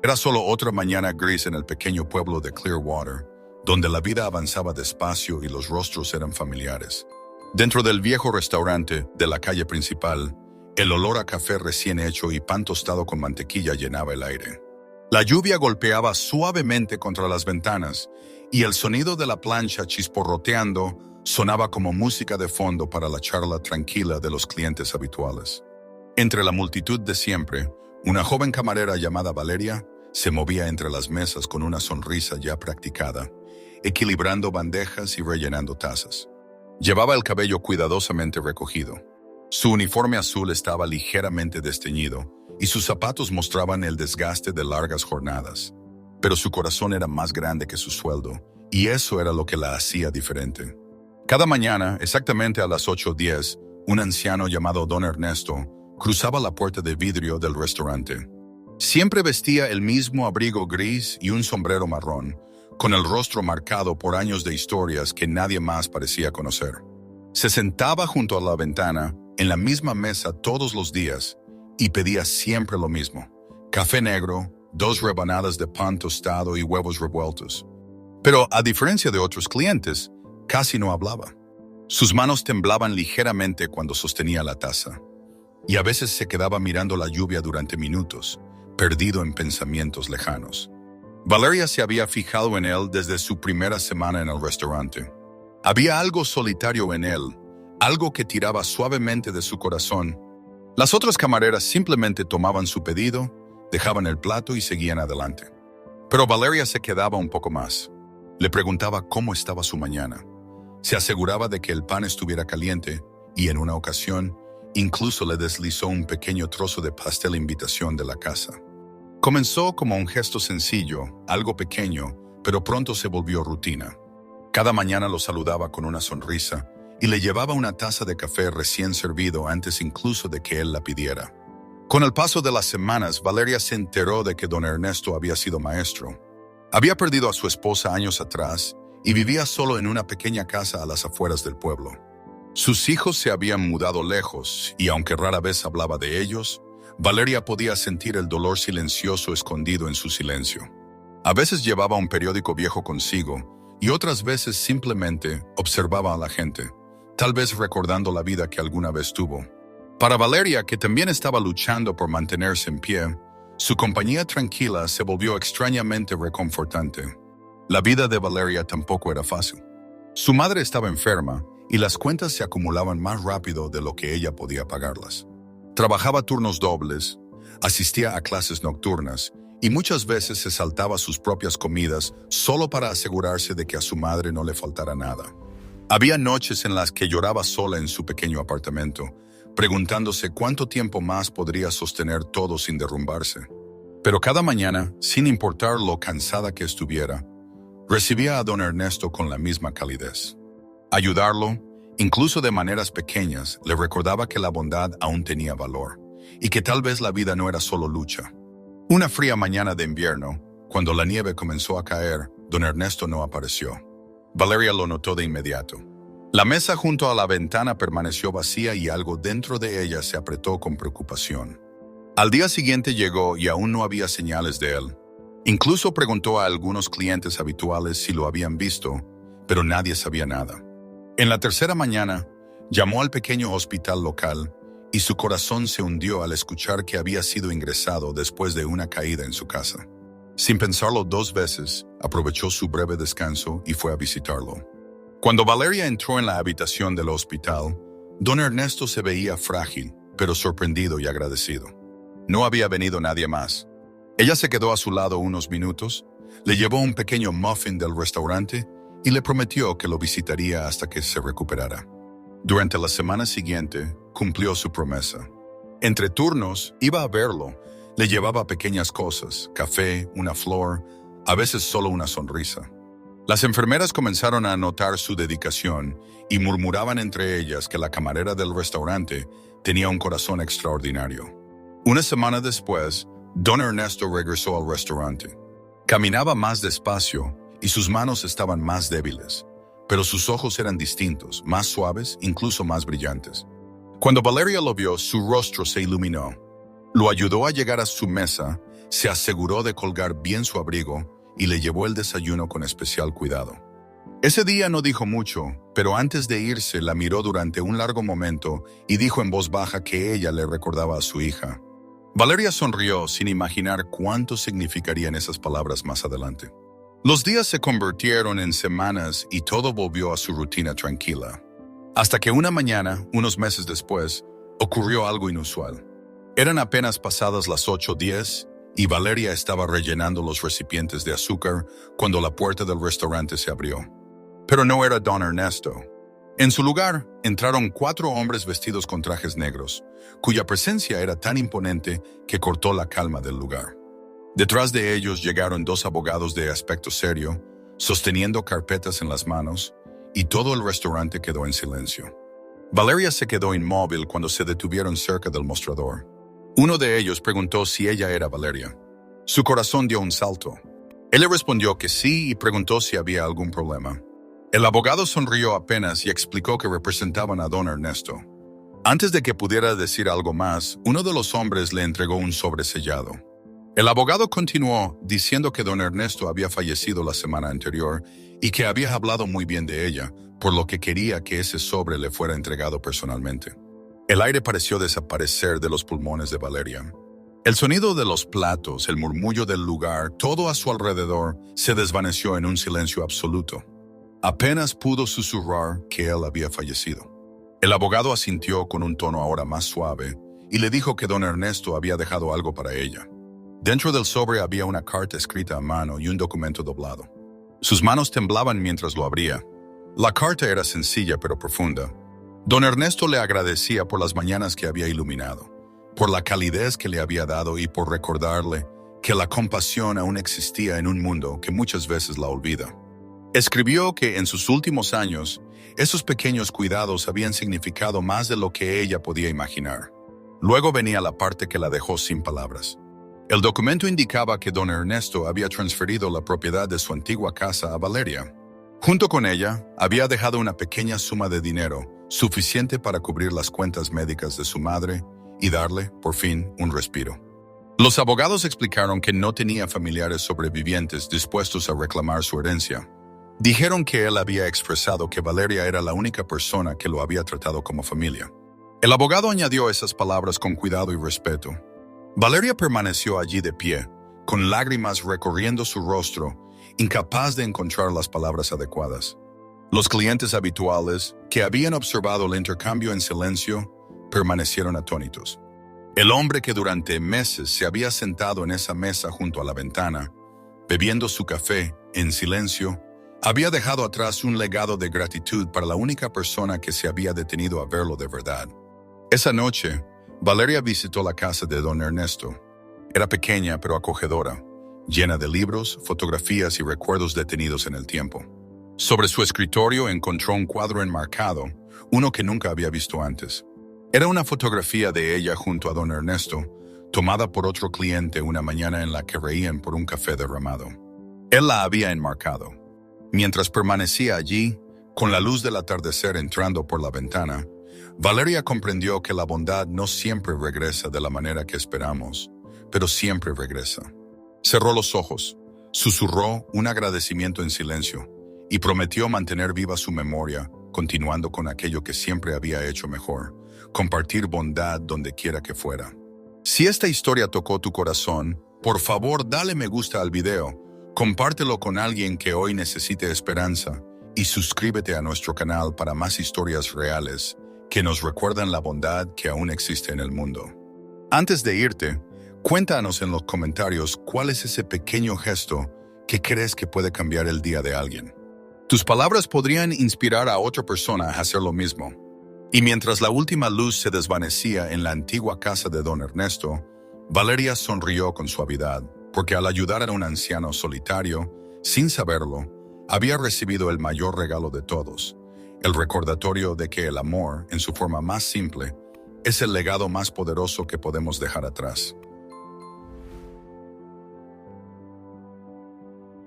Era solo otra mañana gris en el pequeño pueblo de Clearwater, donde la vida avanzaba despacio y los rostros eran familiares. Dentro del viejo restaurante de la calle principal, el olor a café recién hecho y pan tostado con mantequilla llenaba el aire. La lluvia golpeaba suavemente contra las ventanas y el sonido de la plancha chisporroteando sonaba como música de fondo para la charla tranquila de los clientes habituales. Entre la multitud de siempre, una joven camarera llamada Valeria se movía entre las mesas con una sonrisa ya practicada, equilibrando bandejas y rellenando tazas. Llevaba el cabello cuidadosamente recogido. Su uniforme azul estaba ligeramente desteñido y sus zapatos mostraban el desgaste de largas jornadas. Pero su corazón era más grande que su sueldo, y eso era lo que la hacía diferente. Cada mañana, exactamente a las 8:10, un anciano llamado Don Ernesto cruzaba la puerta de vidrio del restaurante. Siempre vestía el mismo abrigo gris y un sombrero marrón, con el rostro marcado por años de historias que nadie más parecía conocer. Se sentaba junto a la ventana, en la misma mesa todos los días, y pedía siempre lo mismo: café negro, 2 rebanadas de pan tostado y huevos revueltos. Pero, a diferencia de otros clientes, casi no hablaba. Sus manos temblaban ligeramente cuando sostenía la taza, y a veces se quedaba mirando la lluvia durante minutos, perdido en pensamientos lejanos. Valeria se había fijado en él desde su primera semana en el restaurante. Había algo solitario en él, algo que tiraba suavemente de su corazón. Las otras camareras simplemente tomaban su pedido, dejaban el plato y seguían adelante. Pero Valeria se quedaba un poco más. Le preguntaba cómo estaba su mañana. Se aseguraba de que el pan estuviera caliente y en una ocasión incluso le deslizó un pequeño trozo de pastel invitación de la casa. Comenzó como un gesto sencillo, algo pequeño, pero pronto se volvió rutina. Cada mañana lo saludaba con una sonrisa y le llevaba una taza de café recién servido antes incluso de que él la pidiera. Con el paso de las semanas, Valeria se enteró de que Don Ernesto había sido maestro. Había perdido a su esposa años atrás y vivía solo en una pequeña casa a las afueras del pueblo. Sus hijos se habían mudado lejos y aunque rara vez hablaba de ellos, Valeria podía sentir el dolor silencioso escondido en su silencio. A veces llevaba un periódico viejo consigo y otras veces simplemente observaba a la gente, tal vez recordando la vida que alguna vez tuvo. Para Valeria, que también estaba luchando por mantenerse en pie, su compañía tranquila se volvió extrañamente reconfortante. La vida de Valeria tampoco era fácil. Su madre estaba enferma y las cuentas se acumulaban más rápido de lo que ella podía pagarlas. Trabajaba turnos dobles, asistía a clases nocturnas y muchas veces se saltaba sus propias comidas solo para asegurarse de que a su madre no le faltara nada. Había noches en las que lloraba sola en su pequeño apartamento, preguntándose cuánto tiempo más podría sostener todo sin derrumbarse. Pero cada mañana, sin importar lo cansada que estuviera, recibía a Don Ernesto con la misma calidez. Ayudarlo, incluso de maneras pequeñas, le recordaba que la bondad aún tenía valor y que tal vez la vida no era solo lucha. Una fría mañana de invierno, cuando la nieve comenzó a caer, Don Ernesto no apareció. Valeria lo notó de inmediato. La mesa junto a la ventana permaneció vacía y algo dentro de ella se apretó con preocupación. Al día siguiente llegó y aún no había señales de él. Incluso preguntó a algunos clientes habituales si lo habían visto, pero nadie sabía nada. En la tercera mañana, llamó al pequeño hospital local y su corazón se hundió al escuchar que había sido ingresado después de una caída en su casa. Sin pensarlo 2 veces, aprovechó su breve descanso y fue a visitarlo. Cuando Valeria entró en la habitación del hospital, Don Ernesto se veía frágil, pero sorprendido y agradecido. No había venido nadie más. Ella se quedó a su lado unos minutos, le llevó un pequeño muffin del restaurante y le prometió que lo visitaría hasta que se recuperara. Durante la semana siguiente, cumplió su promesa. Entre turnos, iba a verlo, le llevaba pequeñas cosas, café, una flor, a veces solo una sonrisa. Las enfermeras comenzaron a notar su dedicación y murmuraban entre ellas que la camarera del restaurante tenía un corazón extraordinario. Una semana después, Don Ernesto regresó al restaurante. Caminaba más despacio y sus manos estaban más débiles, pero sus ojos eran distintos, más suaves, incluso más brillantes. Cuando Valeria lo vio, su rostro se iluminó. Lo ayudó a llegar a su mesa, se aseguró de colgar bien su abrigo y le llevó el desayuno con especial cuidado. Ese día no dijo mucho, pero antes de irse la miró durante un largo momento y dijo en voz baja que ella le recordaba a su hija. Valeria sonrió sin imaginar cuánto significarían esas palabras más adelante. Los días se convirtieron en semanas y todo volvió a su rutina tranquila. Hasta que una mañana, unos meses después, ocurrió algo inusual. Eran apenas pasadas las 8:10 y Valeria estaba rellenando los recipientes de azúcar cuando la puerta del restaurante se abrió. Pero no era Don Ernesto. En su lugar, entraron 4 hombres vestidos con trajes negros, cuya presencia era tan imponente que cortó la calma del lugar. Detrás de ellos llegaron 2 abogados de aspecto serio, sosteniendo carpetas en las manos, y todo el restaurante quedó en silencio. Valeria se quedó inmóvil cuando se detuvieron cerca del mostrador. Uno de ellos preguntó si ella era Valeria. Su corazón dio un salto. Él le respondió que sí y preguntó si había algún problema. El abogado sonrió apenas y explicó que representaban a Don Ernesto. Antes de que pudiera decir algo más, uno de los hombres le entregó un sobre sellado. El abogado continuó diciendo que Don Ernesto había fallecido la semana anterior y que había hablado muy bien de ella, por lo que quería que ese sobre le fuera entregado personalmente. El aire pareció desaparecer de los pulmones de Valeria. El sonido de los platos, el murmullo del lugar, todo a su alrededor, se desvaneció en un silencio absoluto. Apenas pudo susurrar que él había fallecido. El abogado asintió con un tono ahora más suave y le dijo que Don Ernesto había dejado algo para ella. Dentro del sobre había una carta escrita a mano y un documento doblado. Sus manos temblaban mientras lo abría. La carta era sencilla pero profunda. Don Ernesto le agradecía por las mañanas que había iluminado, por la calidez que le había dado y por recordarle que la compasión aún existía en un mundo que muchas veces la olvida. Escribió que en sus últimos años, esos pequeños cuidados habían significado más de lo que ella podía imaginar. Luego venía la parte que la dejó sin palabras. El documento indicaba que Don Ernesto había transferido la propiedad de su antigua casa a Valeria. Junto con ella, había dejado una pequeña suma de dinero, suficiente para cubrir las cuentas médicas de su madre y darle, por fin, un respiro. Los abogados explicaron que no tenía familiares sobrevivientes dispuestos a reclamar su herencia. Dijeron que él había expresado que Valeria era la única persona que lo había tratado como familia. El abogado añadió esas palabras con cuidado y respeto. Valeria permaneció allí de pie, con lágrimas recorriendo su rostro, incapaz de encontrar las palabras adecuadas. Los clientes habituales, que habían observado el intercambio en silencio, permanecieron atónitos. El hombre que durante meses se había sentado en esa mesa junto a la ventana, bebiendo su café en silencio, había dejado atrás un legado de gratitud para la única persona que se había detenido a verlo de verdad. Esa noche, Valeria visitó la casa de Don Ernesto. Era pequeña pero acogedora, llena de libros, fotografías y recuerdos detenidos en el tiempo. Sobre su escritorio encontró un cuadro enmarcado, uno que nunca había visto antes. Era una fotografía de ella junto a Don Ernesto, tomada por otro cliente una mañana en la que reían por un café derramado. Él la había enmarcado. Mientras permanecía allí, con la luz del atardecer entrando por la ventana, Valeria comprendió que la bondad no siempre regresa de la manera que esperamos, pero siempre regresa. Cerró los ojos, susurró un agradecimiento en silencio y prometió mantener viva su memoria, continuando con aquello que siempre había hecho mejor, compartir bondad donde quiera que fuera. Si esta historia tocó tu corazón, por favor dale me gusta al video, compártelo con alguien que hoy necesite esperanza y suscríbete a nuestro canal para más historias reales que nos recuerdan la bondad que aún existe en el mundo. Antes de irte, cuéntanos en los comentarios cuál es ese pequeño gesto que crees que puede cambiar el día de alguien. Tus palabras podrían inspirar a otra persona a hacer lo mismo. Y mientras la última luz se desvanecía en la antigua casa de Don Ernesto, Valeria sonrió con suavidad, porque al ayudar a un anciano solitario, sin saberlo, había recibido el mayor regalo de todos, el recordatorio de que el amor, en su forma más simple, es el legado más poderoso que podemos dejar atrás.